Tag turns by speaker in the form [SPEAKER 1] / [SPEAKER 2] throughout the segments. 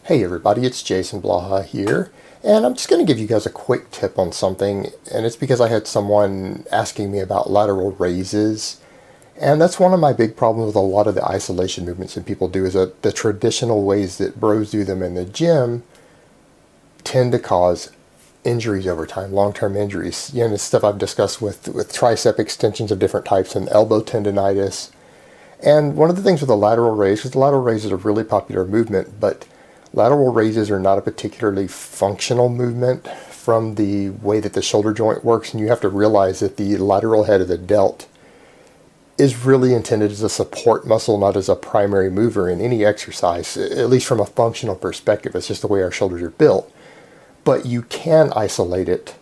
[SPEAKER 1] Hey everybody, it's Jason Blaha here, and I'm just going to give you guys a quick tip on something, and it's because I had someone asking me about lateral raises, and that's one of my big problems with a lot of the isolation movements that people do, is that the traditional ways that bros do them in the gym tend to cause injuries over time, long-term injuries. You know, the stuff I've discussed with tricep extensions of different types and elbow tendonitis. And one of the things with the lateral raise, because the lateral raise is a really popular movement, but lateral raises are not a particularly functional movement from the way that the shoulder joint works, and you have to realize that the lateral head of the delt is really intended as a support muscle, not as a primary mover in any exercise, at least from a functional perspective. It's just the way our shoulders are built. But you can isolate it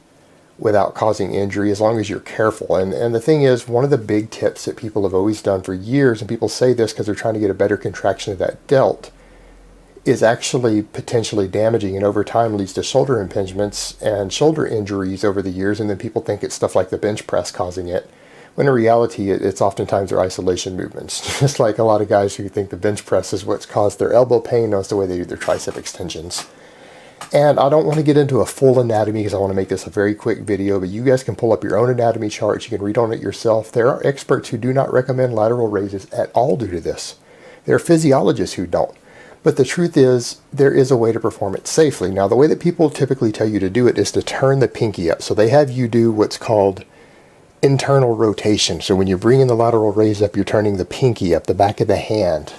[SPEAKER 1] without causing injury as long as you're careful. And the thing is, one of the big tips that people have always done for years, and people say this because they're trying to get a better contraction of that delt, is actually potentially damaging, and over time leads to shoulder impingements and shoulder injuries over the years. And then people think it's stuff like the bench press causing it, when in reality it's oftentimes their isolation movements. Just like a lot of guys who think the bench press is what's caused their elbow pain, that's the way they do their tricep extensions. And I don't want to get into a full anatomy because I want to make this a very quick video, but you guys can pull up your own anatomy charts. You can read on it yourself. There are experts who do not recommend lateral raises at all due to this. There are physiologists who don't. But the truth is, there is a way to perform it safely. Now, the way that people typically tell you to do it is to turn the pinky up. So they have you do what's called internal rotation. So when you're bringing the lateral raise up, you're turning the pinky up, the back of the hand,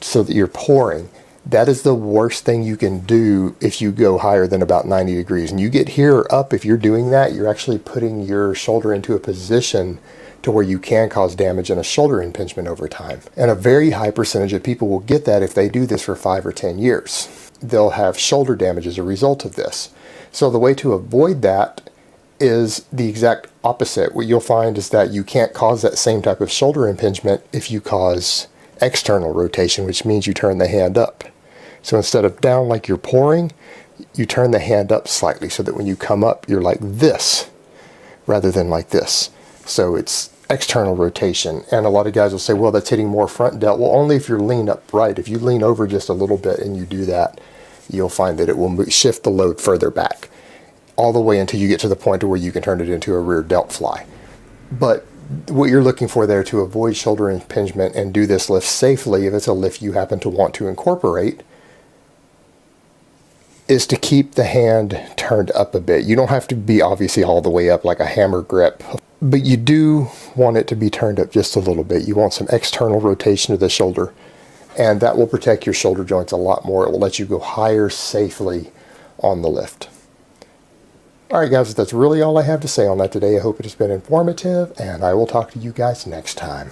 [SPEAKER 1] so that you're pouring. That is the worst thing you can do if you go higher than about 90 degrees. And you get here or up, if you're doing that, you're actually putting your shoulder into a position to where you can cause damage and a shoulder impingement over time. And a very high percentage of people will get that if they do this for 5 or 10 years. They'll have shoulder damage as a result of this. So the way to avoid that is the exact opposite. What you'll find is that you can't cause that same type of shoulder impingement if you cause external rotation, which means you turn the hand up. So instead of down like you're pouring, you turn the hand up slightly so that when you come up, you're like this rather than like this. So it's external rotation. And a lot of guys will say, well, that's hitting more front delt. Well, only if you're lean upright. If you lean over just a little bit and you do that, you'll find that it will shift the load further back, all the way until you get to the point where you can turn it into a rear delt fly. But what you're looking for there to avoid shoulder impingement and do this lift safely, if it's a lift you happen to want to incorporate, is to keep the hand turned up a bit. You don't have to be obviously all the way up like a hammer grip, but you do want it to be turned up just a little bit. You want some external rotation of the shoulder, and that will protect your shoulder joints a lot more. It will let you go higher safely on the lift. All right, guys, that's really all I have to say on that today. I hope it has been informative, and I will talk to you guys next time.